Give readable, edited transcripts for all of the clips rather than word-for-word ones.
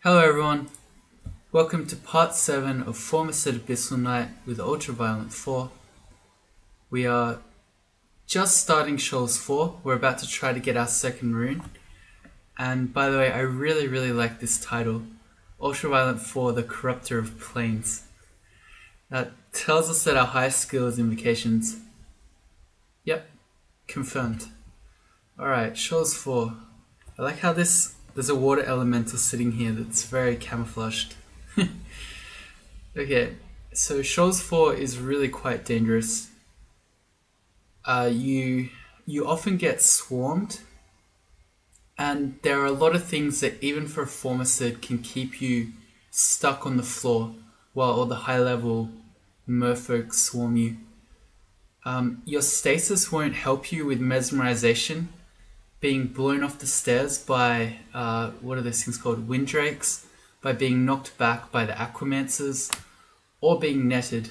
Hello everyone, welcome to part 7 of Formicid Abyssal Knight with Ultraviolent 4. We are just starting Shoals 4, we're about to try to get our second rune. And by the way, I really like this title, Ultraviolent 4, the Corrupter of Plains. That tells us that our highest skill is Invocations. Yep, confirmed. Alright, Shoals 4. I like how there's a water elemental sitting here that's very camouflaged. Okay, so Shoals 4 is really quite dangerous. You often get swarmed, and there are a lot of things that even for a Formicid can keep you stuck on the floor while all the high level merfolk swarm you. Your stasis won't help you with mesmerization, being blown off the stairs by, what are those things called? Windrakes, by being knocked back by the Aquamancers, or being netted.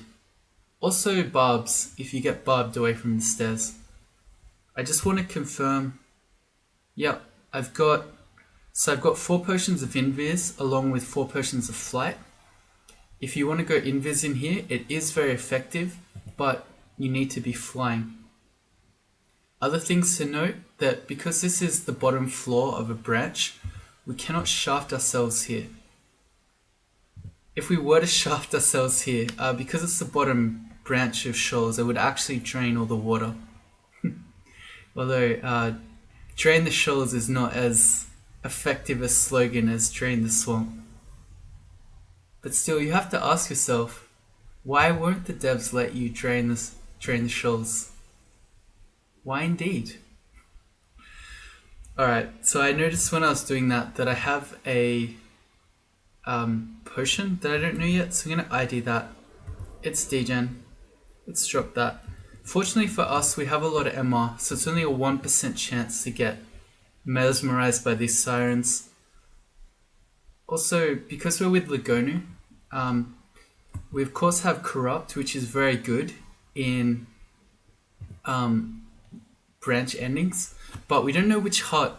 Also barbs, if you get barbed away from the stairs. I just want to confirm, yep, I've got 4 potions of invis along with 4 potions of flight. If you want to go invis in here, it is very effective, but you need to be flying. Other things to note, that because this is the bottom floor of a branch, we cannot shaft ourselves here. If we were to shaft ourselves here, because it's the bottom branch of shoals, it would actually drain all the water. Although, drain the shoals is not as effective a slogan as drain the swamp. But still, you have to ask yourself, why won't the devs let you drain the shoals? Why indeed? Alright, so I noticed when I was doing that I have a potion that I don't know yet, so I'm going to ID that. It's degen. Let's drop that. Fortunately for us, we have a lot of MR, so it's only a 1% chance to get mesmerized by these sirens. Also, because we're with Lugonu, we of course have Corrupt, which is very good in branch endings, but we don't know which hut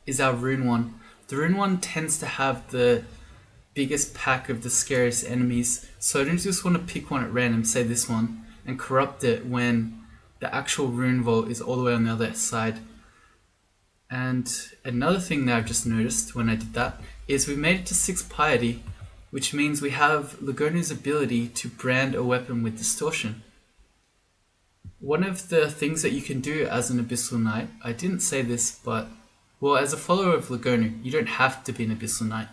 is our rune one. The rune one tends to have the biggest pack of the scariest enemies, so I don't just want to pick one at random, say this one, and corrupt it when the actual rune vault is all the way on the other side. And another thing that I've just noticed when I did that is we made it to 6 piety, which means we have Lugonu's ability to brand a weapon with distortion. One of the things that you can do as an Abyssal Knight, I didn't say this, but, well, as a follower of Lugonu, you don't have to be an Abyssal Knight.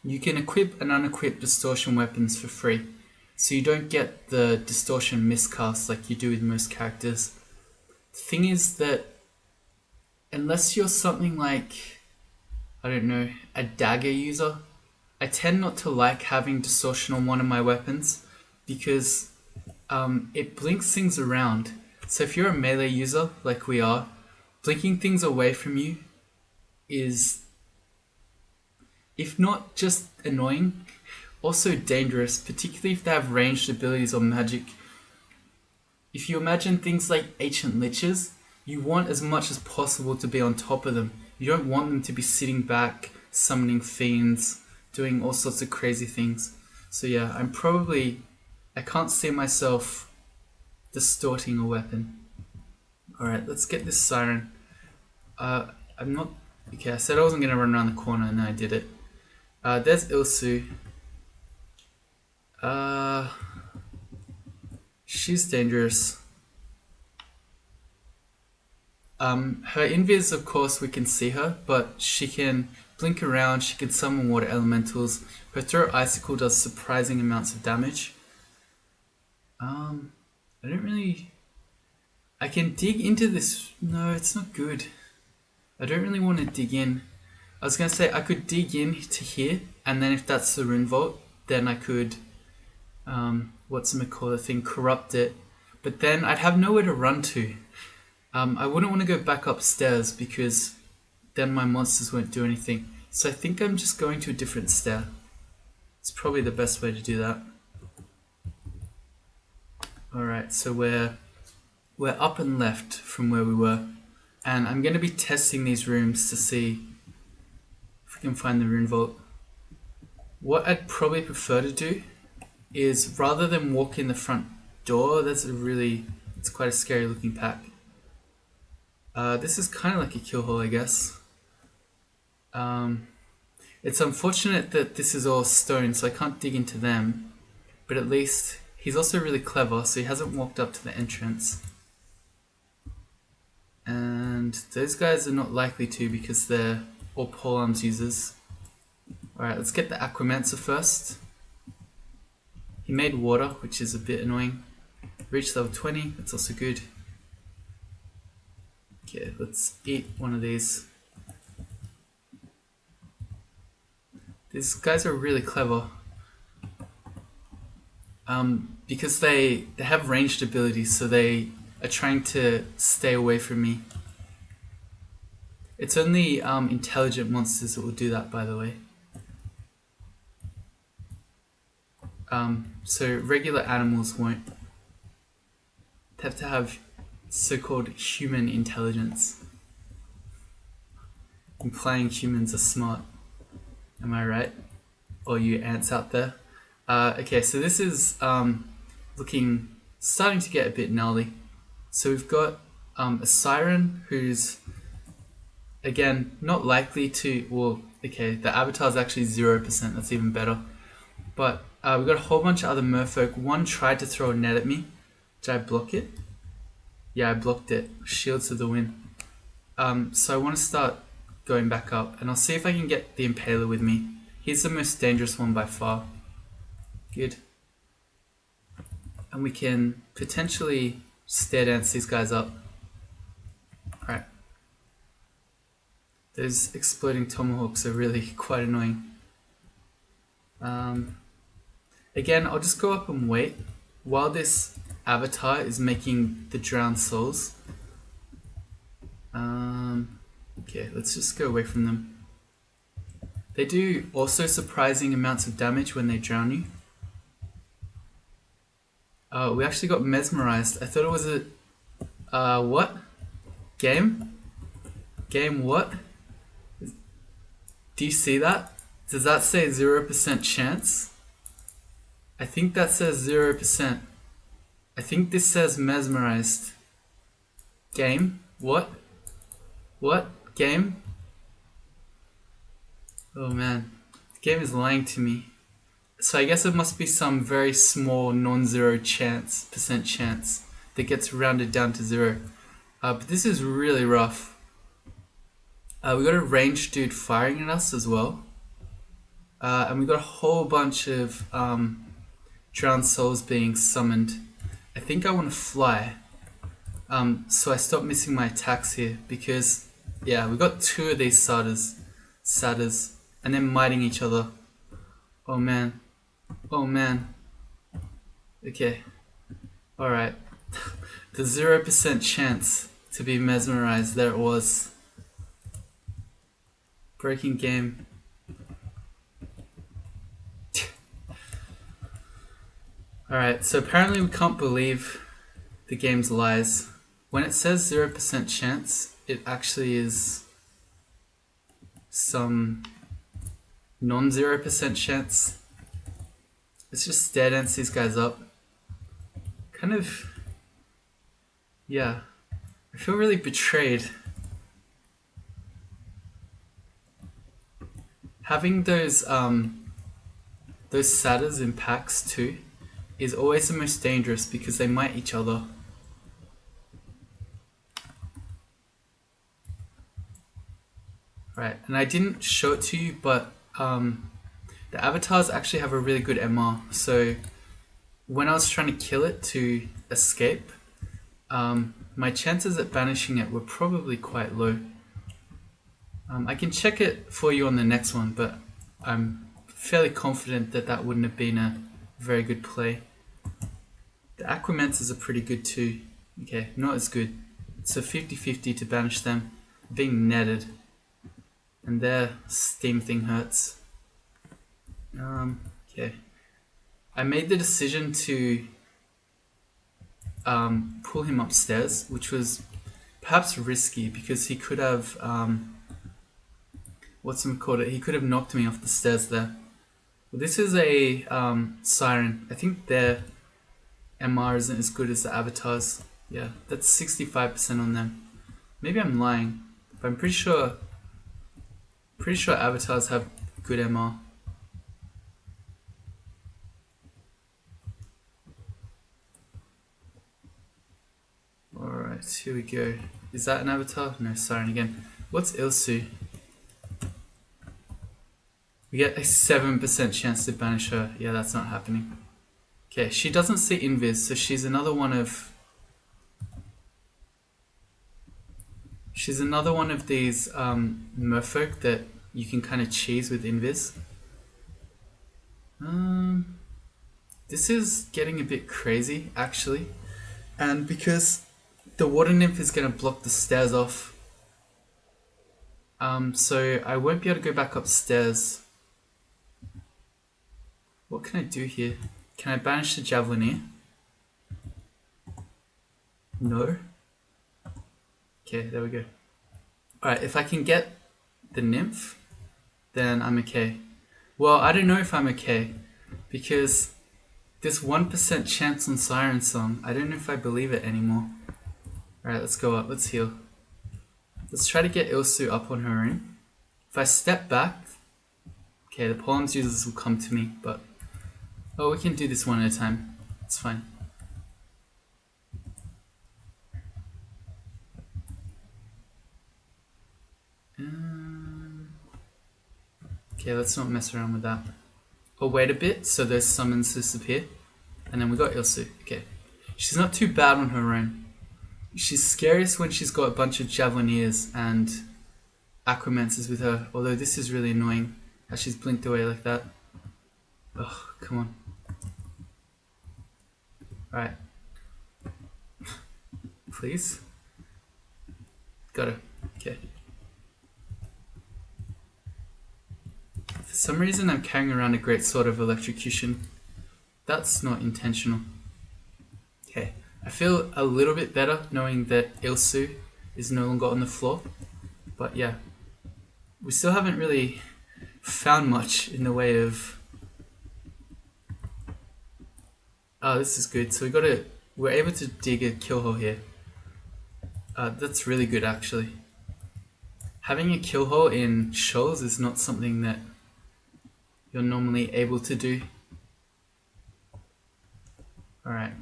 You can equip and unequip distortion weapons for free, so you don't get the distortion miscast like you do with most characters. The thing is that unless you're something like, I don't know, a dagger user, I tend not to like having distortion on one of my weapons because it blinks things around. So if you're a melee user like we are, blinking things away from you is, if not just annoying, also dangerous, particularly if they have ranged abilities or magic. If you imagine things like ancient liches, you want as much as possible to be on top of them. You don't want them to be sitting back, summoning fiends, doing all sorts of crazy things. So yeah, I can't see myself distorting a weapon. Alright, let's get this siren. Okay, I said I wasn't going to run around the corner and then I did it. There's Ilsu. She's dangerous. Her invis, of course, we can see her, but she can blink around, she can summon water elementals. Her throw icicle does surprising amounts of damage. I can dig into this. No, it's not good. I don't really want to dig in. I was going to say I could dig in to here, and then if that's the rune vault, then I could, corrupt it. But then I'd have nowhere to run to. I wouldn't want to go back upstairs because then my monsters won't do anything. So I think I'm just going to a different stair. It's probably the best way to do that. Alright, so we're up and left from where we were. And I'm going to be testing these rooms to see if we can find the rune vault. What I'd probably prefer to do is rather than walk in the front door, it's quite a scary looking pack. This is kind of like a kill hole, I guess. It's unfortunate that this is all stone, so I can't dig into them. But at least he's also really clever, so he hasn't walked up to the entrance. And those guys are not likely to because they're all polearms users. Alright, let's get the Aquamancer first. He made water, which is a bit annoying. Reached level 20, that's also good. Okay, let's eat one of these. These guys are really clever. Because they have ranged abilities, so they are trying to stay away from me. It's only intelligent monsters that will do that, by the way. So regular animals won't. They have to have so-called human intelligence. Implying humans are smart. Am I right? Or you ants out there? Okay, so this is starting to get a bit gnarly. So we've got a siren who's, again, not likely to, well, okay, the avatar is actually 0%, that's even better. But we've got a whole bunch of other merfolk. One tried to throw a net at me. Did I block it? Yeah, I blocked it. Shields to the win. So I want to start going back up, and I'll see if I can get the Impaler with me. He's the most dangerous one by far. Good. And we can potentially stare dance these guys up. Alright. Those exploding tomahawks are really quite annoying. Again, I'll just go up and wait while this avatar is making the drowned souls. Okay, let's just go away from them. They do also surprising amounts of damage when they drown you. We actually got mesmerized. I thought it was a what? Game? Game what? Do you see that? Does that say 0% chance? I think that says 0%. I think this says mesmerized. Game? What? What? Game? Oh man. The game is lying to me. So I guess it must be some very small non-zero percent chance that gets rounded down to 0. But this is really rough. We got a ranged dude firing at us as well. And we got a whole bunch of drowned souls being summoned. I think I want to fly. So I stopped missing my attacks here because, yeah, we got 2 of these satyrs, and they're miting each other. Oh man. Oh man. Okay. Alright. The 0% chance to be mesmerized, there it was. Breaking game. Alright, so apparently we can't believe the game's lies. When it says 0% chance, it actually is some non-0% chance. Let's just stare dance these guys up. Kind of, yeah, I feel really betrayed. Having those satyrs in packs too is always the most dangerous because they mite each other. Right, and I didn't show it to you, but the avatars actually have a really good MR. So when I was trying to kill it to escape, my chances at banishing it were probably quite low. I can check it for you on the next one, but I'm fairly confident that that wouldn't have been a very good play. The Aquamancers are pretty good too. Okay, not as good. It's a 50-50 to banish them. Being netted. And their steam thing hurts. Okay. I made the decision to pull him upstairs, which was perhaps risky because he could have, he could have knocked me off the stairs there. Well, this is a siren. I think their MR isn't as good as the avatars. Yeah, that's 65% on them. Maybe I'm lying, but I'm pretty sure avatars have good MR. Alright, here we go. Is that an avatar? No, siren again. What's Ilsu? We get a 7% chance to banish her. Yeah, that's not happening. Okay, she doesn't see invis, so she's another one of these merfolk that you can kind of cheese with invis. This is getting a bit crazy, actually. And because the water nymph is going to block the stairs off, so I won't be able to go back upstairs. What can I do here? Can I banish the javelineer? No. Okay, there we go. Alright, if I can get the nymph, then I'm okay. Well, I don't know if I'm okay, because this 1% chance on Siren Song, I don't know if I believe it anymore. Alright, let's go up, let's heal. Let's try to get Ilsu up on her rune. If I step back, okay, the Polems users will come to me, but oh, we can do this one at a time. It's fine. Okay, let's not mess around with that. Oh, wait a bit, so those summons disappear. And then we got Ilsu. Okay. She's not too bad on her own. She's scariest when she's got a bunch of javelineers and acromancers with her, although this is really annoying how she's blinked away like that. Ugh, come on. Alright. Please. Got her. Okay. For some reason I'm carrying around a great sword of electrocution. That's not intentional. Okay. I feel a little bit better knowing that Ilsu is no longer on the floor. But yeah. We still haven't really found much in the way of... Oh, this is good. So we're able to dig a kill hole here. That's really good, actually. Having a kill hole in shoals is not something that you're normally able to do. Alright.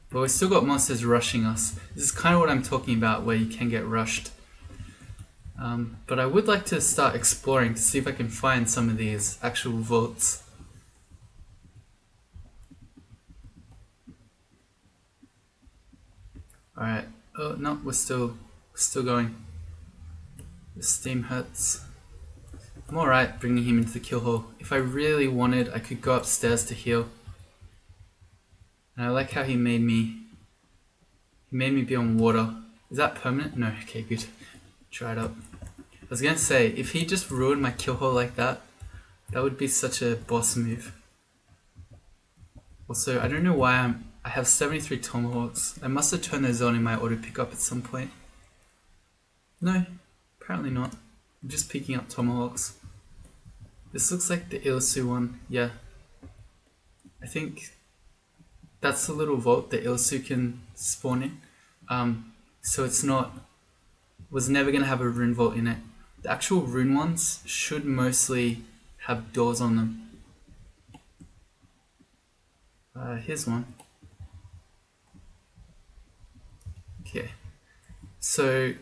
But we've still got monsters rushing us. This is kind of what I'm talking about, where you can get rushed. But I would like to start exploring to see if I can find some of these actual vaults. Alright. Oh, no, we're still going. The steam hurts. I'm alright bringing him into the kill hole. If I really wanted, I could go upstairs to heal. And I like how he made me be on water. Is that permanent? No, okay, good. Try it up. I was gonna say, if he just ruined my kill hole like that, that would be such a boss move. Also, I don't know why I have 73 tomahawks. I must have turned those on in my auto pickup at some point. No, apparently not. I'm just picking up tomahawks. This looks like the Ilsu one, yeah. I think that's the little vault that Ilsu can spawn in. So it's not, was never gonna have a rune vault in it. The actual rune ones should mostly have doors on them. Here's one. Okay. So,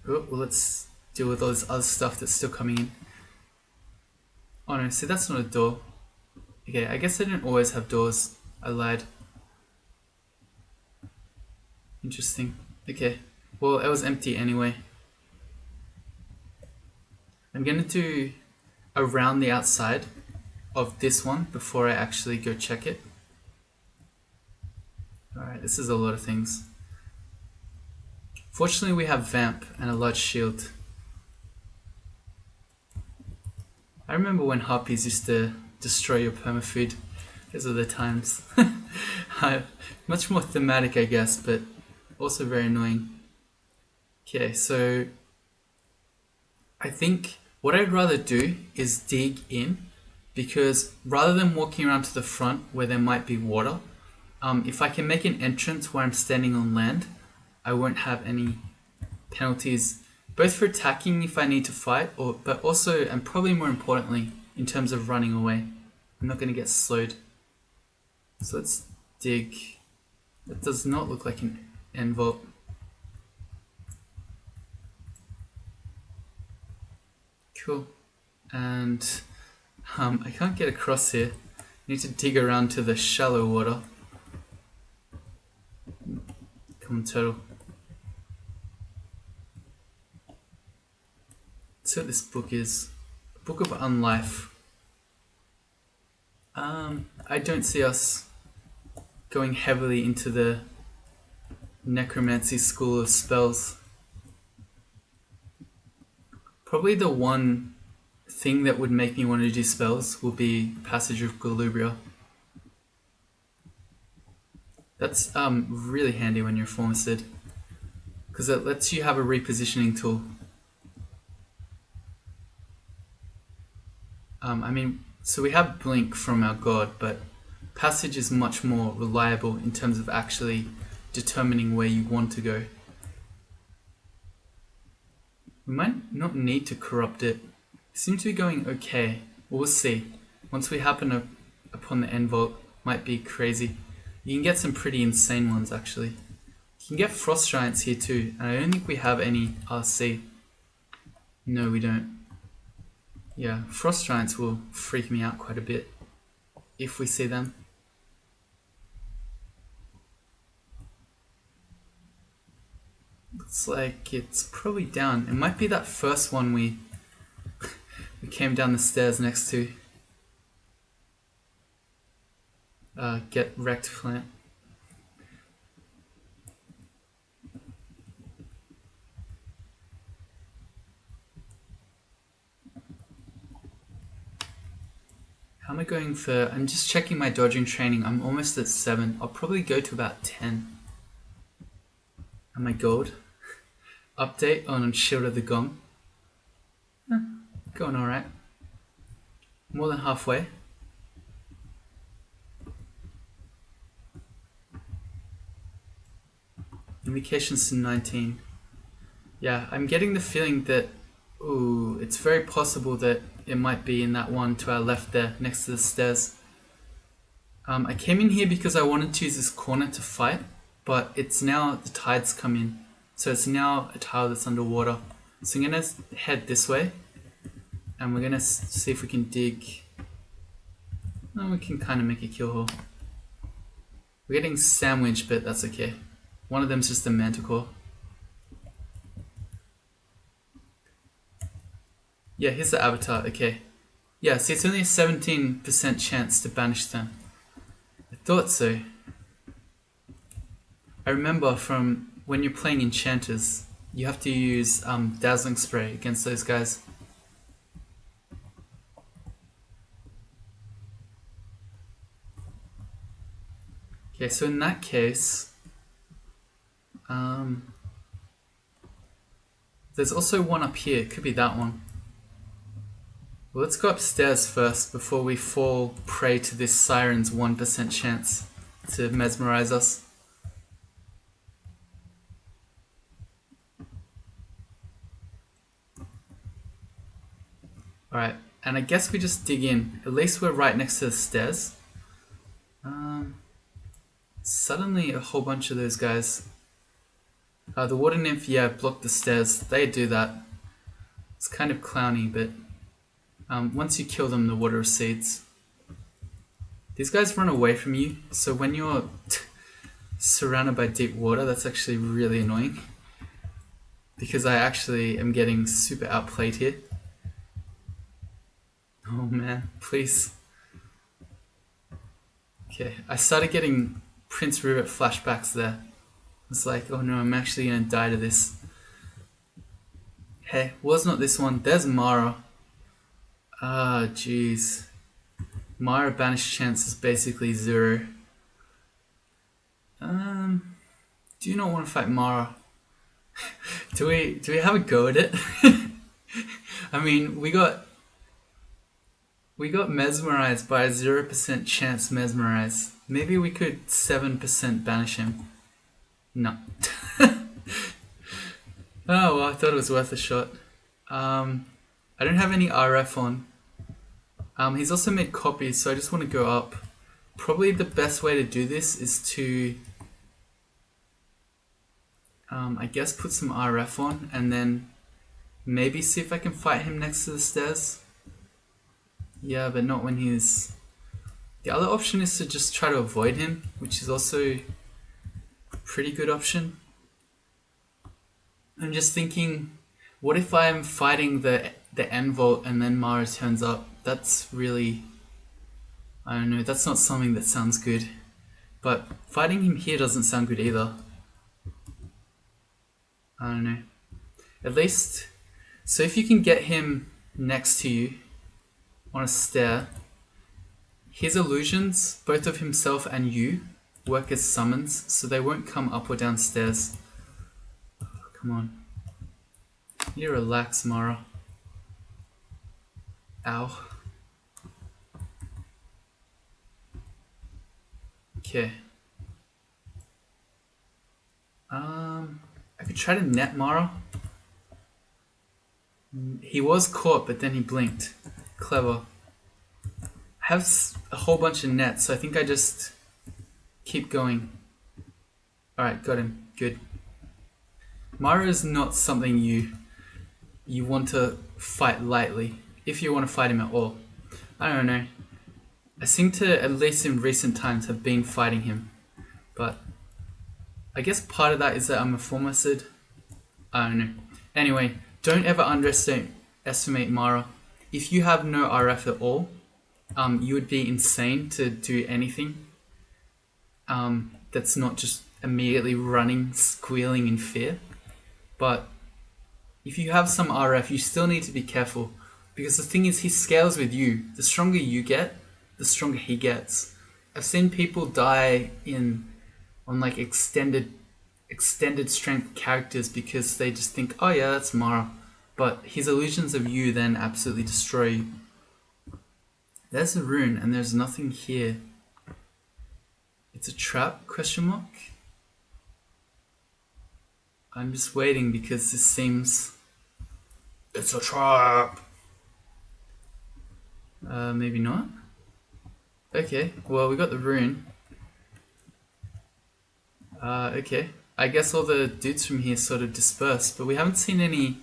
well, let's deal with all this other stuff that's still coming in. Oh no, see that's not a door. Okay, I guess I didn't always have doors. I lied. Interesting. Okay. Well, it was empty anyway. I'm gonna do around the outside of this one before I actually go check it. Alright, this is a lot of things. Fortunately we have Vamp and a large shield. I remember when harpies used to destroy your permafood. Those are the times. Much more thematic, I guess, but also very annoying. Okay, so I think what I'd rather do is dig in, because rather than walking around to the front where there might be water, if I can make an entrance where I'm standing on land, I won't have any penalties, both for attacking if I need to fight, but also, and probably more importantly, in terms of running away. I'm not going to get slowed. So let's dig. That does not look like an end vault. Cool. And I can't get across here. I need to dig around to the shallow water. Come on, turtle. Let's see what this book is. Book of Unlife. I don't see us going heavily into the necromancy school of spells. Probably the one thing that would make me want to do spells will be Passage of Galubria. That's really handy when you're Formicid, because it lets you have a repositioning tool. So we have Blink from our god, but Passage is much more reliable in terms of actually determining where you want to go. We might not need to corrupt it. It seems to be going okay. We'll see. Once we happen upon the end vault, might be crazy. You can get some pretty insane ones actually. You can get Frost Giants here too, and I don't think we have any RC. No, we don't. Yeah, Frost Giants will freak me out quite a bit if we see them. Looks like it's probably down. It might be that first one we came down the stairs next to. Get wrecked plant. How am I going for... I'm just checking my dodging training. I'm almost at 7. I'll probably go to about 10. And my gold. Update on Shield of the Gong. Going alright. More than halfway. Invocations to 19. Yeah, I'm getting the feeling that... Ooh, it's very possible that it might be in that one to our left there, next to the stairs. I came in here because I wanted to use this corner to fight, but it's now the tides come in. So it's now a tile that's underwater. So I'm going to head this way, and we're going to see if we can dig. Oh, we can kind of make a kill hole. We're getting sandwiched, but that's okay. One of them's just a manticore. Yeah, here's the avatar, okay. Yeah, see, it's only a 17% chance to banish them. I thought so. I remember from when you're playing enchanters, you have to use dazzling spray against those guys. Okay, so in that case, there's also one up here. It could be that one. Well, let's go upstairs first before we fall prey to this siren's 1% chance to mesmerize us. Alright, and I guess we just dig in. At least we're right next to the stairs. Suddenly a whole bunch of those guys. The water nymph, yeah, blocked the stairs. They do that. It's kind of clowny, but once you kill them, the water recedes. These guys run away from you, so when you're surrounded by deep water, that's actually really annoying. Because I actually am getting super outplayed here. Oh man, please. Okay, I started getting Prince Rupert flashbacks there. It's like, oh no, I'm actually gonna die to this. Hey, was not this one. There's Mara. Ah, jeez. Mara banish chance is basically 0. Do you not want to fight Mara? do we have a go at it? I mean, we got We got mesmerized by a 0% chance mesmerize. Maybe we could 7% banish him. No. Oh, well, I thought it was worth a shot. I don't have any RF on. He's also made copies, so I just want to go up. Probably the best way to do this is to, I guess, put some RF on and then maybe see if I can fight him next to the stairs. Yeah, but not when he's... The other option is to just try to avoid him, which is also a pretty good option. I'm just thinking, what if I'm fighting the end vault and then Mara turns up? That's really... I don't know, that's not something that sounds good. But fighting him here doesn't sound good either. I don't know. At least... So if you can get him next to you on a stair, his illusions, both of himself and you, work as summons, so they won't come up or down stairs. Oh, come on. You relax, Mara. Ow. Okay. I could try to net Mara. He was caught, but then he blinked. Clever. I have a whole bunch of nets, so I think I just keep going. Alright, got him. Good. Mara is not something you want to fight lightly, if you want to fight him at all. I don't know. I seem to, at least in recent times, have been fighting him. But I guess part of that is that I'm a Formicid. I don't know. Anyway, don't ever underestimate Mara. If you have no RF at all, you would be insane to do anything that's not just immediately running, squealing in fear. But if you have some RF, you still need to be careful. Because the thing is, he scales with you. The stronger you get, the stronger he gets. I've seen people die on like extended strength characters because they just think, oh yeah, that's Mara. But his illusions of you then absolutely destroy you. There's a rune and there's nothing here. It's a trap, question mark? I'm just waiting because this seems... It's a trap! Maybe not? Okay, well we got the rune. Okay. I guess all the dudes from here sort of dispersed, but we haven't seen any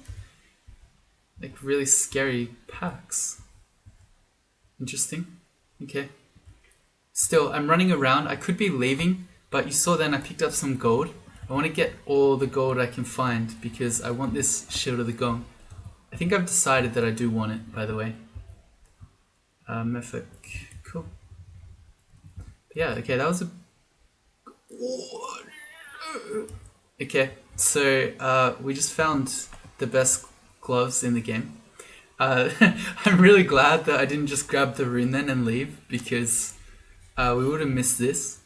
like really scary packs. Interesting. Okay. Still, I'm running around. I could be leaving, but you saw then I picked up some gold. I want to get all the gold I can find because I want this Shield of the Gong. I think I've decided that I do want it, by the way. FoAK. Cool. But yeah, okay, that was a... Okay, so we just found the best gloves in the game. I'm really glad that I didn't just grab the rune then and leave because we would have missed this.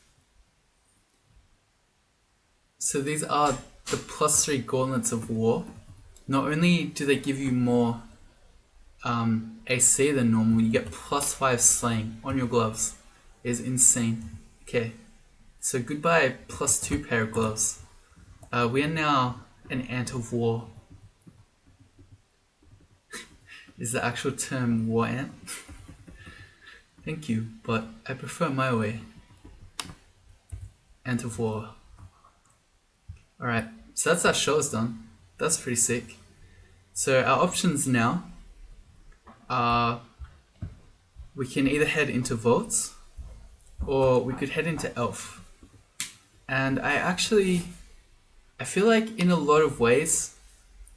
So these are the +3 Gauntlets of War. Not only do they give you more AC than normal, you get +5 slaying on your gloves. It is insane. Okay, so goodbye +2 pair of gloves. We are now an Ant of War. Is the actual term war ant? Thank you, but I prefer my way. Ant of War. Alright, so that's our shows done. That's pretty sick. So our options now are we can either head into vaults or we could head into elf. And I feel like in a lot of ways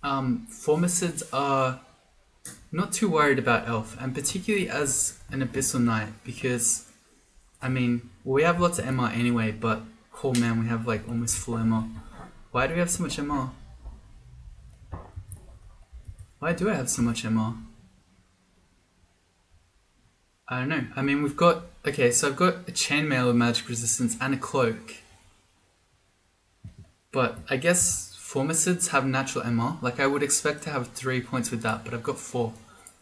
Formicids are not too worried about elf, and particularly as an Abyssal Knight, because I mean, well, we have lots of MR anyway, but oh man, we have like almost full MR. Why do we have so much MR? Why do I have so much MR? I don't know. I mean, we've got... Okay, so I've got a chainmail of magic resistance and a cloak. But I guess Formicids have natural MR. Like, I would expect to have 3 points with that, but I've got 4.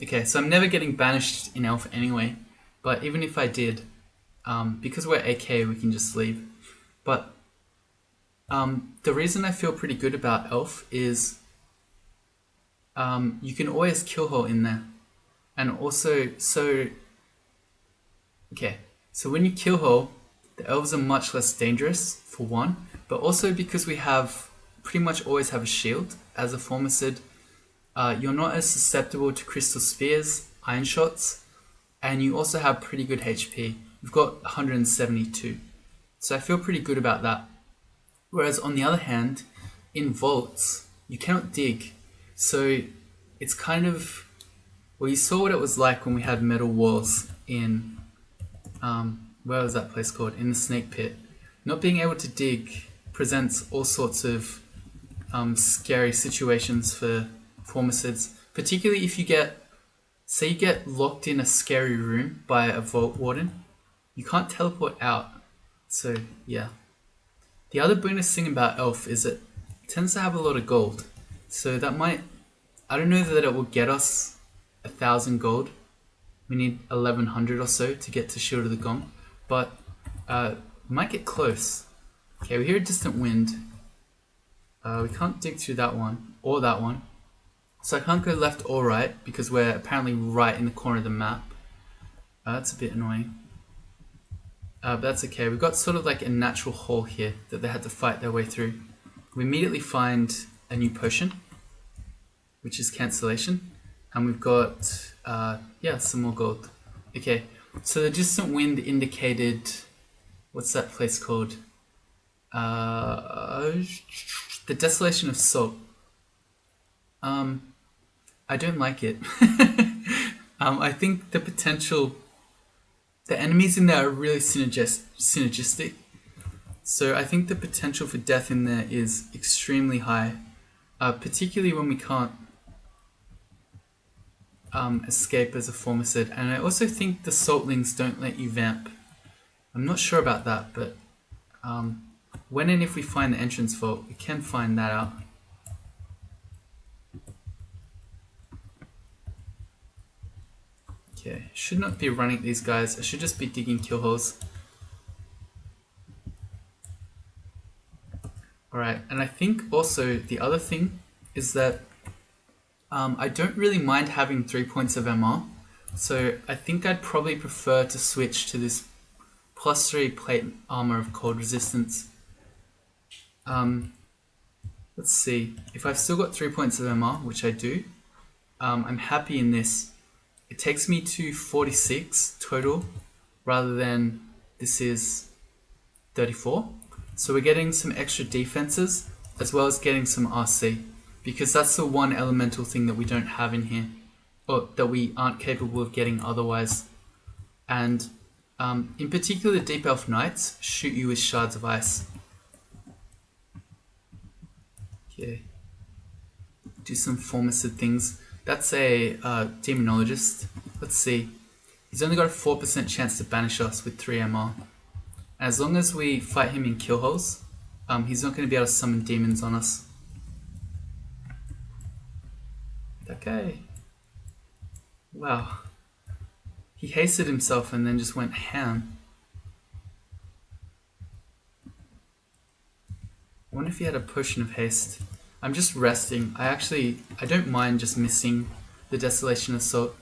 Okay, so I'm never getting banished in Elf anyway, but even if I did, because we're AK, we can just leave. But the reason I feel pretty good about Elf is you can always kill her in there. And also, okay, so when you kill her, the elves are much less dangerous, for one, but also because we have pretty much always have a shield as a Formicid, you're not as susceptible to crystal spears, iron shots, and you also have pretty good HP. You've got 172, so I feel pretty good about that. Whereas on the other hand, in vaults, you cannot dig, so it's kind of, well, you saw what it was like when we had metal walls in, where was that place called? In the snake pit. Not being able to dig presents all sorts of scary situations for Formicids, particularly if you get, say you get locked in a scary room by a vault warden, you can't teleport out. So yeah. The other bonus thing about Elf is it tends to have a lot of gold. So that might, I don't know that it will get us 1,000 gold. We need 1,100 or so to get to Shield of the Gong, but we might get close. Okay, we hear a distant wind. We can't dig through that one or that one. So I can't go left or right because we're apparently right in the corner of the map. That's a bit annoying. But that's okay. We've got sort of like a natural hole here that they had to fight their way through. We immediately find a new potion, which is cancellation. And we've got, yeah, some more gold. Okay, so the distant wind indicated, what's that place called? The Desolation of Salt. I don't like it. I think the potential, the enemies in there are really synergistic. So I think the potential for death in there is extremely high, particularly when we can't escape as a Formicid. And I also think the Saltlings don't let you vamp. I'm not sure about that, but when and if we find the entrance vault, we can find that out. Okay, should not be running at these guys. I should just be digging kill holes. Alright, and I think also the other thing is that I don't really mind having 3 points of MR. So I think I'd probably prefer to switch to this +3 plate armor of cold resistance. Let's see, if I've still got 3 points of MR, which I do, I'm happy in this. It takes me to 46 total, rather than this is 34. So we're getting some extra defenses, as well as getting some RC, because that's the one elemental thing that we don't have in here, or that we aren't capable of getting otherwise. And in particular, the Deep Elf Knights shoot you with shards of ice. Okay. Do some Formicid things. That's a Demonologist. Let's see. He's only got a 4% chance to banish us with 3 MR. As long as we fight him in kill holes, he's not going to be able to summon demons on us. Okay. Wow. He hasted himself and then just went ham. I wonder if he had a potion of haste. I'm just resting. I don't mind just missing the Desolation Assault.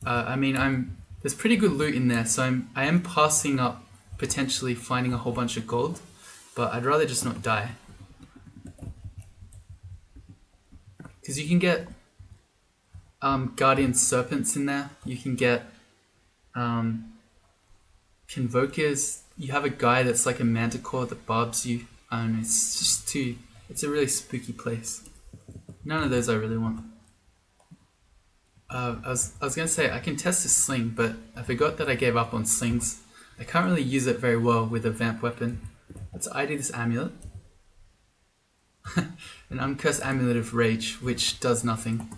I mean, there's pretty good loot in there, so I am passing up potentially finding a whole bunch of gold, but I'd rather just not die. Because you can get Guardian Serpents in there, you can get Convokers, you have a guy that's like a manticore that barbs you. I don't know, it's a really spooky place. None of those I really want. I was going to say, I can test a sling, but I forgot that I gave up on slings. I can't really use it very well with a vamp weapon. Let's ID this amulet. An uncursed amulet of rage, which does nothing.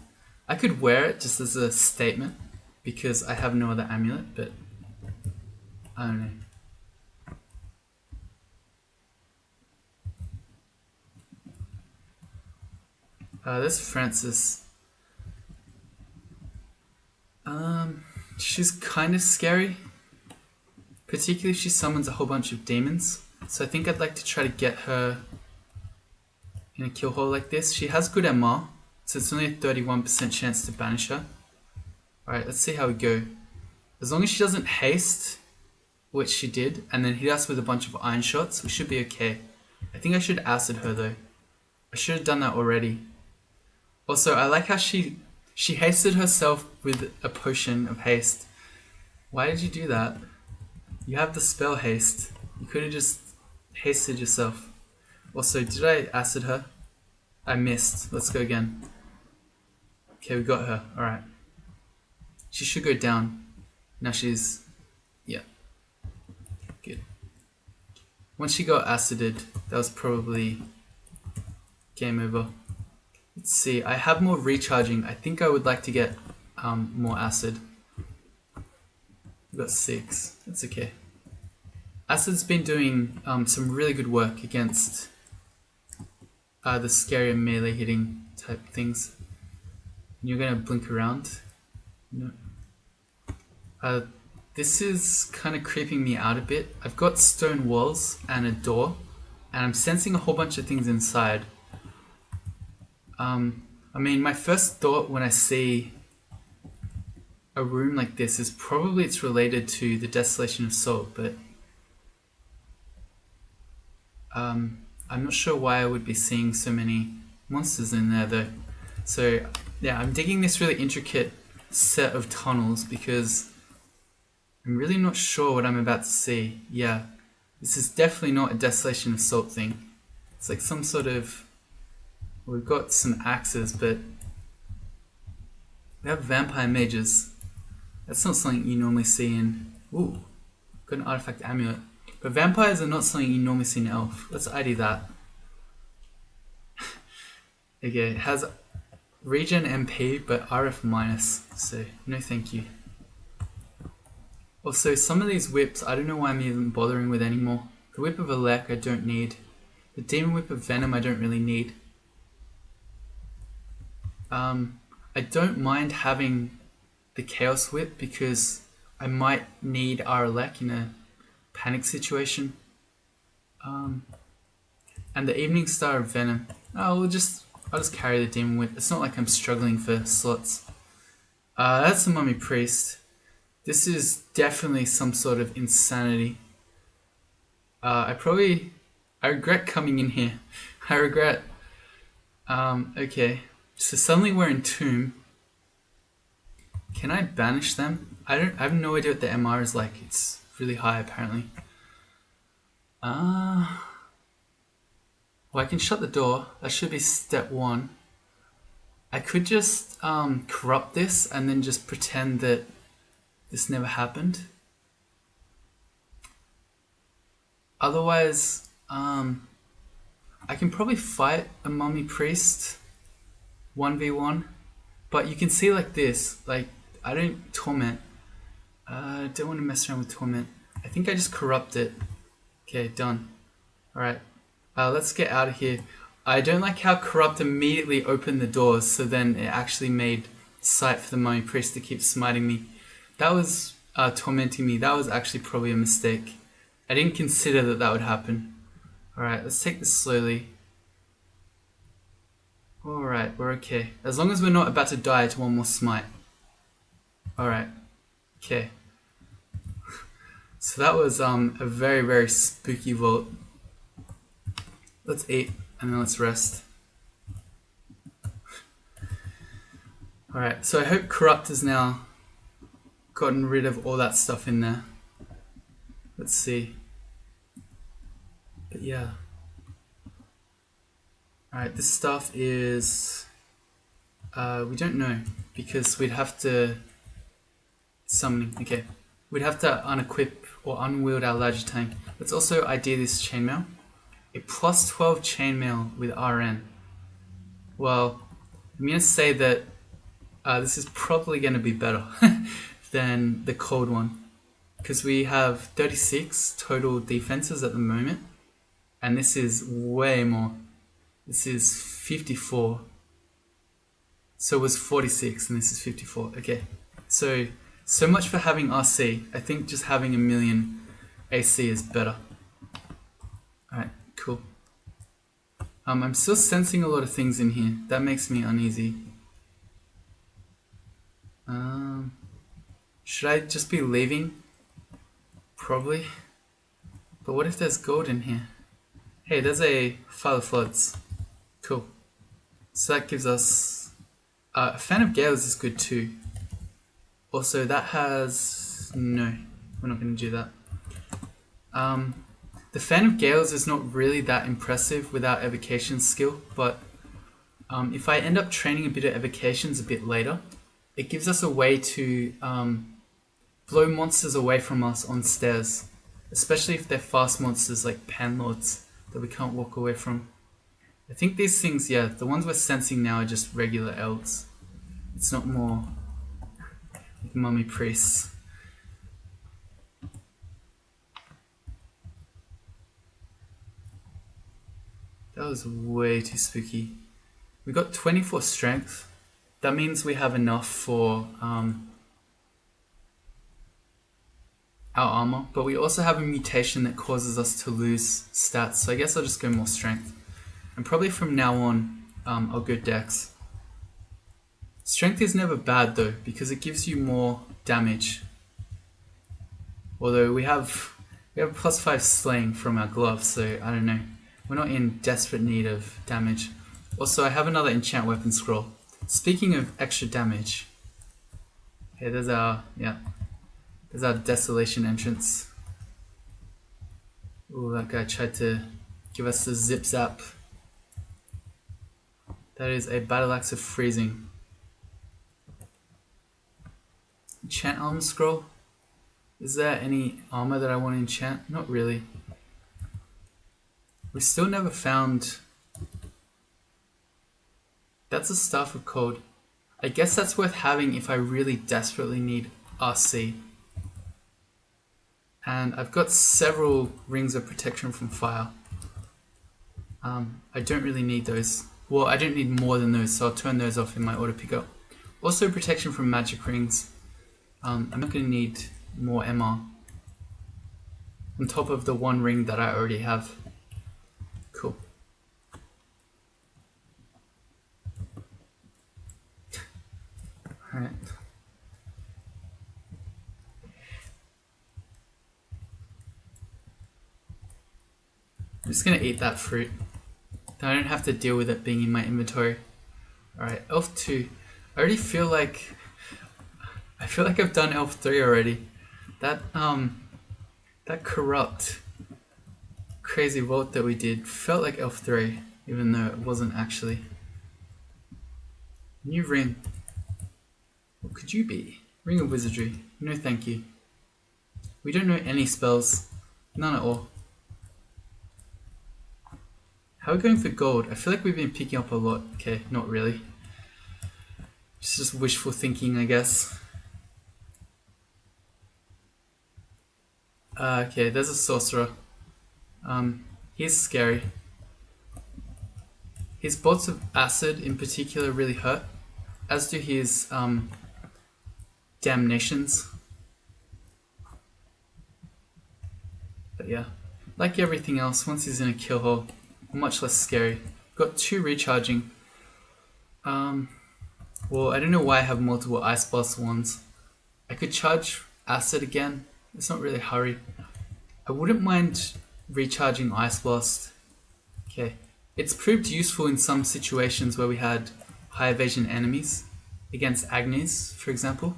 I could wear it just as a statement, because I have no other amulet, but I don't know. There's Francis. She's kind of scary, particularly if she summons a whole bunch of demons. So I think I'd like to try to get her in a kill hole like this. She has good MR, so it's only a 31% chance to banish her. Alright, let's see how we go. As long as she doesn't haste, which she did, and then hit us with a bunch of iron shots, we should be okay. I think I should acid her though. I should have done that already. Also, I like how she hasted herself with a potion of haste. Why did you do that? You have the spell haste. You could have just hasted yourself. Also, did I acid her? I missed. Let's go again. Okay, we got her. Alright. She should go down. Now she's... yeah. Good. Once she got acided, that was probably game over. Let's see. I have more recharging. I think I would like to get more acid. We got 6. That's okay. Acid's been doing some really good work against the scary melee hitting type things. And you're gonna blink around. No. This is kind of creeping me out a bit. I've got stone walls and a door, and I'm sensing a whole bunch of things inside. I mean, my first thought when I see a room like this is probably it's related to the Desolation of Salt, but I'm not sure why I would be seeing so many monsters in there though. So yeah, I'm digging this really intricate set of tunnels because I'm really not sure what I'm about to see. Yeah, this is definitely not a Desolation of Salt thing. It's like some sort of... we've got some axes, but we have vampire mages. That's not something you normally see in... ooh, got an artifact amulet. But vampires are not something you normally see in elf. Let's ID that. Okay, it has regen MP, but RF minus, so no thank you. Also, some of these whips, I don't know why I'm even bothering with anymore. The Whip of Elec I don't need. The Demon Whip of Venom I don't really need. I don't mind having the Chaos Whip because I might need our Elec in a panic situation. And the Evening Star of Venom. Oh, I'll just carry the Demon Whip. It's not like I'm struggling for slots. That's the Mummy Priest. This is definitely some sort of insanity. I regret coming in here. I regret. Okay. So suddenly we're in Tomb. Can I banish them? I have no idea what the MR is like. It's really high apparently. Well, I can shut the door. That should be step 1. I could just corrupt this and then just pretend that this never happened. Otherwise, I can probably fight a Mummy Priest 1v1, but you can see like this, like I don't torment. I don't want to mess around with torment. I think I just corrupt it. Okay, done. Alright, let's get out of here. I don't like how corrupt immediately opened the doors, so then it actually made sight for the Mummy Priest to keep smiting me. That was tormenting me. That was actually probably a mistake. I didn't consider that that would happen. Alright, let's take this slowly. Alright, we're okay. As long as we're not about to die to one more smite. Alright, okay. So that was a very, very spooky vault. Let's eat and then let's rest. Alright, so I hope Corrupt has now gotten rid of all that stuff in there. Let's see. But yeah. Alright, this stuff is... we don't know, because we'd have to... summoning, okay. We'd have to unequip or unwield our larger tank. Let's also ID this chainmail. A plus 12 chainmail with RN. Well, I'm going to say that this is probably going to be better than the cold one. Because we have 36 total defenses at the moment. And this is way more. This is 54. So it was 46 and this is 54. Okay. So much for having RC. I think just having a million AC is better. Alright, cool. I'm still sensing a lot of things in here. That makes me uneasy. Should I just be leaving? Probably. But what if there's gold in here? Hey, there's a File of Floods. Cool. So that gives us... a Fan of Gales is good too. Also, that has... No, we're not going to do that. The Fan of Gales is not really that impressive without Evocation skill, but if I end up training a bit of Evocations a bit later, it gives us a way to blow monsters away from us on stairs, especially if they're fast monsters like Panlords that we can't walk away from. I think these things, yeah, the ones we're sensing now are just regular elves. It's not more like mummy priests. That was way too spooky. We got 24 strength. That means we have enough for our armor, but we also have a mutation that causes us to lose stats, so I guess I'll just go more strength. And probably from now on, I'll go dex. Strength is never bad though, because it gives you more damage. Although we have a +5 slaying from our glove, so I don't know. We're not in desperate need of damage. Also, I have another enchant weapon scroll. Speaking of extra damage, okay, there's our desolation entrance. Ooh, that guy tried to give us the zip zap. That is a battle axe of freezing. Enchant armor scroll. Is there any armor that I want to enchant? Not really. We still never found... That's a Staff of Cold. I guess that's worth having if I really desperately need RC. And I've got several rings of protection from fire. I don't really need those. Well, I don't need more than those, so I'll turn those off in my auto pickup. Also protection from magic rings. I'm not going to need more MR. On top of the one ring that I already have. Cool. Alright. I'm just gonna eat that fruit. Then I don't have to deal with it being in my inventory. Alright, Elf 2. I already feel like... I've done Elf 3 already. That corrupt crazy vault that we did felt like Elf 3, even though it wasn't actually. New ring. What could you be? Ring of Wizardry. No thank you. We don't know any spells. None at all. How are we going for gold? I feel like we've been picking up a lot. Okay, not really. It's just wishful thinking, I guess. Okay, there's a sorcerer. He's scary. His bolts of acid in particular really hurt, as do his damnations. But yeah, like everything else, once he's in a kill hole, much less scary. Got 2 recharging. Well, I don't know why I have multiple Ice Blast ones. I could charge acid again. It's not really a hurry. I wouldn't mind recharging Ice Blast. Okay. It's proved useful in some situations where we had high evasion enemies. Against Agnes, for example.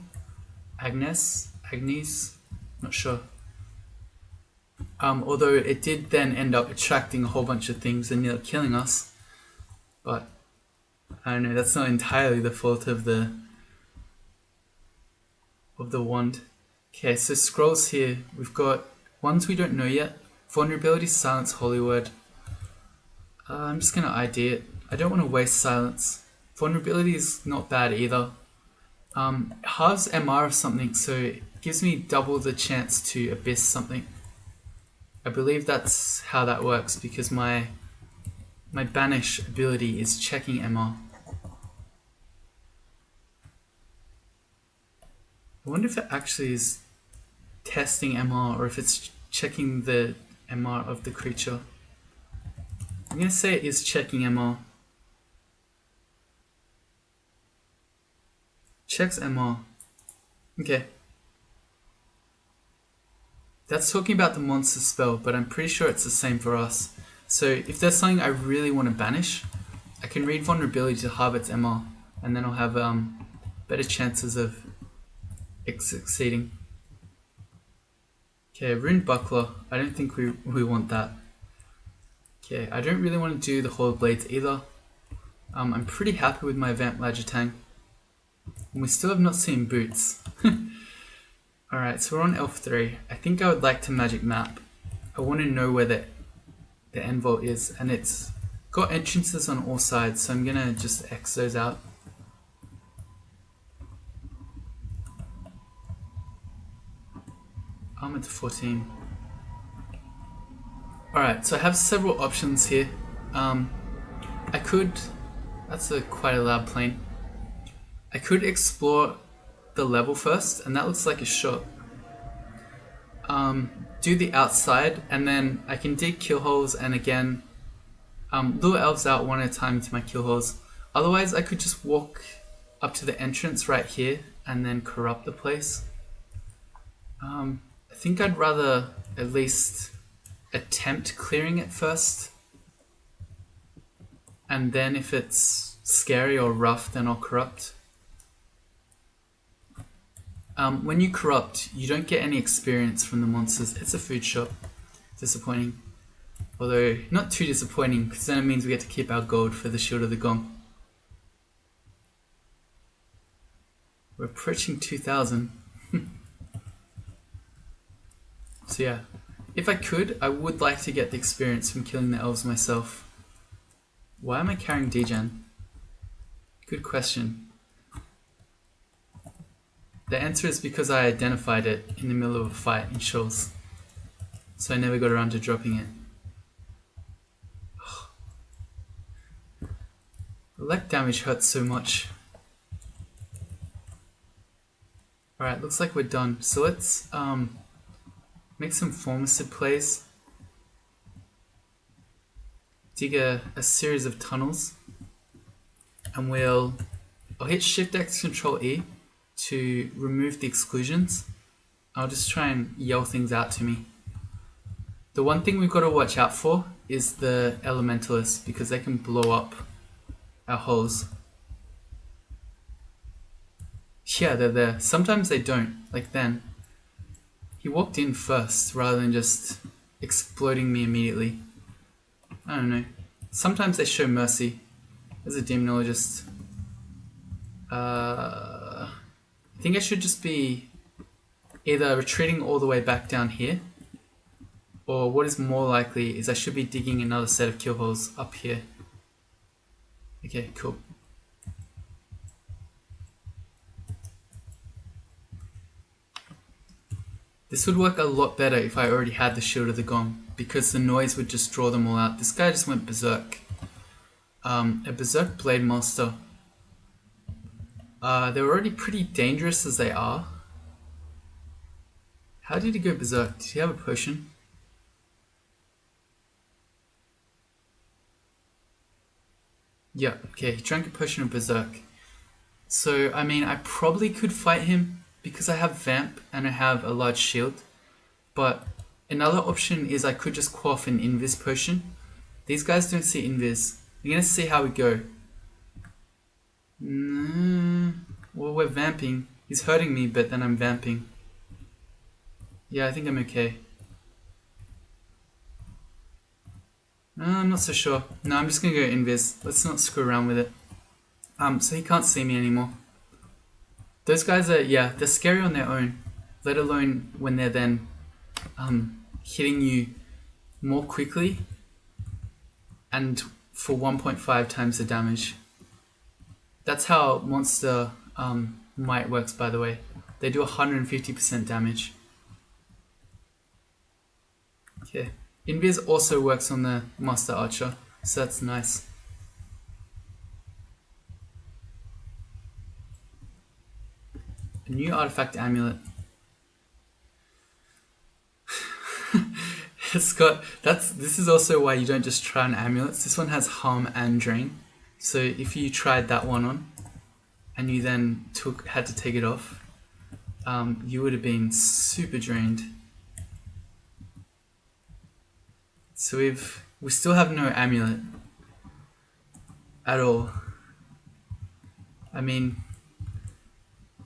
Agnes? Not sure. Although it did then end up attracting a whole bunch of things and nearly killing us. But, I don't know, that's not entirely the fault of the wand. Okay, so scrolls here. We've got ones we don't know yet. Vulnerability, Silence, Holy Word. I'm just going to ID it. I don't want to waste Silence. Vulnerability is not bad either. Halves MR of something, so it gives me double the chance to Abyss something. I believe that's how that works, because my banish ability is checking MR. I wonder if it actually is testing MR or if it's checking the MR of the creature. I'm going to say it is checking MR. Checks MR. Okay. That's talking about the monster spell, but I'm pretty sure it's the same for us. So if there's something I really want to banish, I can read vulnerability to halve its MR, and then I'll have better chances of succeeding. Okay, rune buckler. I don't think we want that. Okay, I don't really want to do the Horde Blades either. I'm pretty happy with my Vamp Lajatang. And we still have not seen boots. Alright, so we're on Elf 3. I think I would like to magic map. I want to know where the end vault is, and it's got entrances on all sides, so I'm gonna just X those out. Armor to 14. Alright, so I have several options here. I could... That's quite a loud plane. I could explore the level first, and that looks like a shot. Do the outside, and then I can dig kill holes, and again, lure elves out one at a time to my kill holes. Otherwise, I could just walk up to the entrance right here, and then corrupt the place. I think I'd rather at least attempt clearing it first, and then if it's scary or rough, then I'll corrupt. When you corrupt, you don't get any experience from the monsters. It's a food shop. Disappointing. Although, not too disappointing, because then it means we get to keep our gold for the Shield of the Gong. We're approaching 2,000. So yeah, if I could, I would like to get the experience from killing the elves myself. Why am I carrying Degen? Good question. The answer is because I identified it in the middle of a fight in Shoals. So I never got around to dropping it. The leg damage hurts so much. Alright, looks like we're done. So let's make some Formicid plays. Dig a series of tunnels. And I'll hit Shift X Control E to remove the exclusions. I'll just try and yell things out to me. The one thing we've got to watch out for is the elementalists, because they can blow up our holes. Yeah, they're there. Sometimes they don't, like then. He walked in first rather than just exploding me immediately. I don't know. Sometimes they show mercy. As a demonologist. I think I should just be either retreating all the way back down here, or what is more likely is I should be digging another set of kill holes up here. Okay, cool. This would work a lot better if I already had the Shield of the Gong, because the noise would just draw them all out. This guy just went berserk. A berserk blade monster. They're already pretty dangerous as they are. How did he go berserk? Did he have a potion? Yeah, okay, he drank a potion of berserk. So, I mean, I probably could fight him because I have Vamp and I have a large shield. But another option is I could just quaff an Invis potion. These guys don't see Invis. We're gonna see how we go. Well, we're vamping. He's hurting me, but then I'm vamping. Yeah, I think I'm okay. I'm not so sure. No, I'm just gonna go Invis. Let's not screw around with it. So he can't see me anymore. Those guys are, yeah, they're scary on their own. Let alone when they're then hitting you more quickly and for 1.5 times the damage. That's how monster might works, by the way. They do 150% damage. Okay. Invis also works on the Master Archer, so that's nice. new artifact amulet. This is also why you don't just try on amulets. This one has harm and drain. So if you tried that one on and you then had to take it off, you would have been super drained. So we still have no amulet at all. I mean,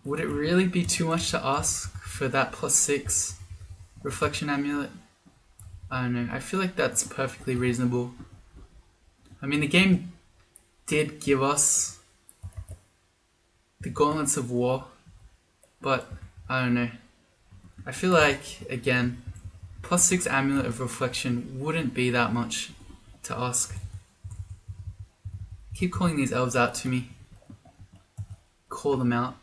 would it really be too much to ask for that +6 reflection amulet? I don't know. I feel like that's perfectly reasonable. I mean, the game did give us the Gauntlets of War, but I don't know. I feel like, again, +6 Amulet of Reflection wouldn't be that much to ask. Keep calling these elves out to me. Call them out.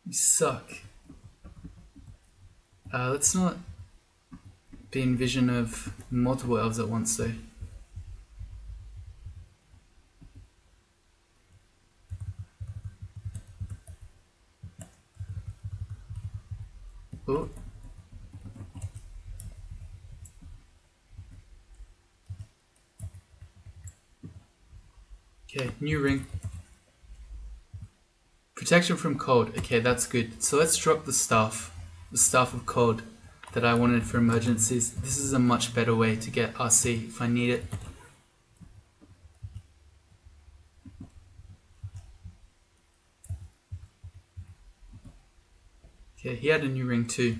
You suck. Let's not be in vision of multiple elves at once though. Oh. Okay, new ring. Protection from cold. Okay, that's good. So let's drop the staff of cold that I wanted for emergencies. This is a much better way to get RC if I need it. Okay, he had a new ring too.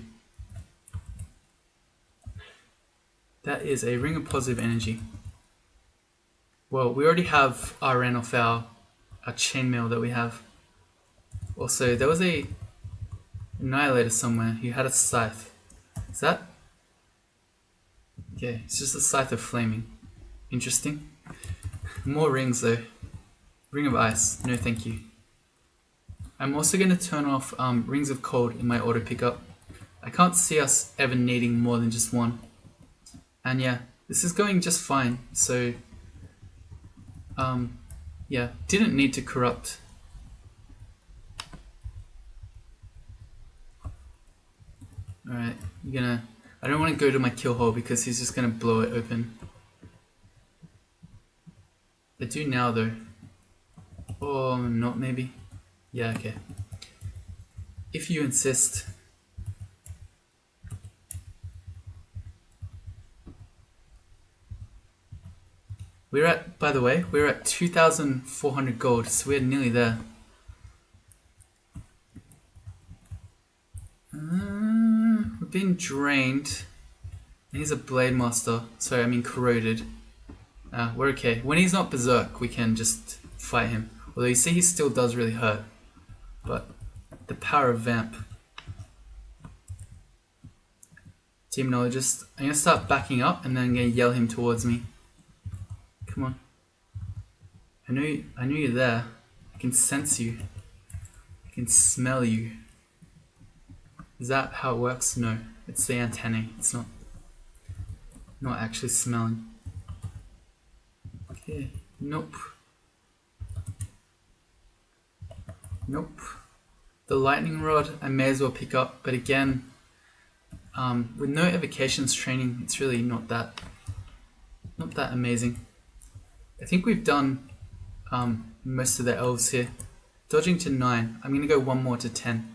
That is a ring of positive energy. Well, we already have RN off our chainmail that we have. Also, there was a annihilator somewhere who had a scythe. Is that? Okay, it's just a scythe of flaming. Interesting. More rings though. Ring of ice. No, thank you. I'm also going to turn off rings of cold in my auto pickup. I can't see us ever needing more than just one. And yeah, this is going just fine. So, yeah, didn't need to corrupt. Alright, I don't want to go to my kill hole because he's just gonna blow it open. I do now though. Or not maybe. Yeah, okay. If you insist. By the way, we're at 2,400 gold, so we're nearly there. We've been drained. And he's a blade master. Sorry, I mean corroded. We're okay. When he's not berserk, we can just fight him. Although you see he still does really hurt. But the power of vamp. Demonologist. I'm gonna start backing up and then I'm gonna yell him towards me. Come on. I knew you're there. I can sense you. I can smell you. Is that how it works? No. It's the antennae. It's not actually smelling. Okay. Nope. Nope. The lightning rod I may as well pick up, but again, with no evocations training, it's really not that amazing. I think we've done most of the elves here. Dodging to 9. I'm gonna go one more to 10.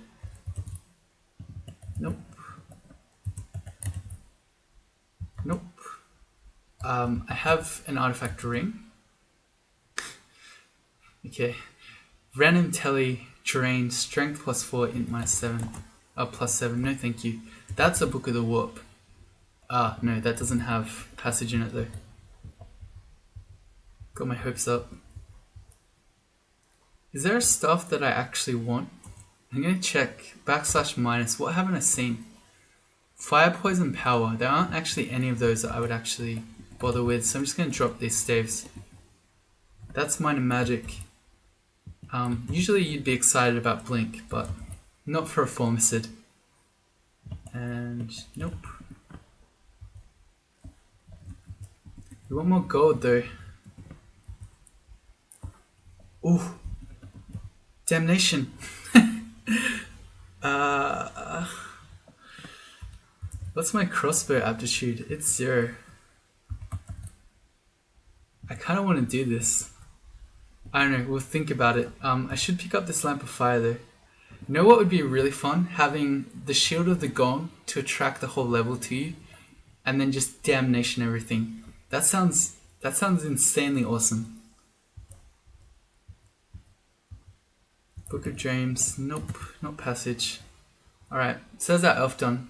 Nope. Nope. I have an artifact ring. Okay. Random telly terrain strength +4 int -7. +7. No, thank you. That's a Book of the Warp. No, that doesn't have passage in it though. Got my hopes up. Is there a stuff that I actually want? I'm gonna check /- what haven't I seen? Fire, poison, power. There aren't actually any of those that I would actually bother with, so I'm just gonna drop these staves. That's minor magic. Usually you'd be excited about blink, but not for a Formicid. And nope. We want more gold though. Ooh. Damnation. What's my crossbow aptitude? It's 0. I kind of want to do this. I don't know, we'll think about it. I should pick up this lamp of fire though. You know what would be really fun? Having the shield of the gong to attract the whole level to you, and then just damnation everything. That sounds insanely awesome. Book of Dreams. Nope, not passage. Alright, so that's our elf done.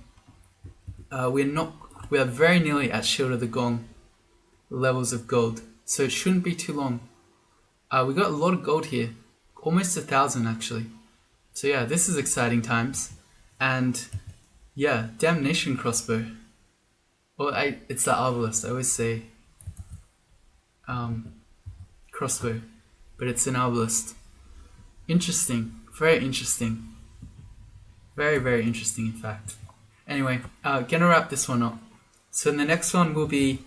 We are very nearly at Shield of the Gong levels of gold, so it shouldn't be too long. We got a lot of gold here, almost 1,000 actually. So yeah, this is exciting times. And yeah, damnation crossbow. Well, it's the arbalest. I always say crossbow, but it's an arbalest. Interesting, very interesting, very very interesting in fact. Anyway, gonna wrap this one up. So in the next one we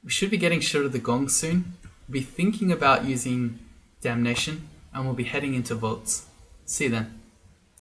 should be getting Shield of the Gong soon. We'll be thinking about using damnation, and we'll be heading into vaults. See you then.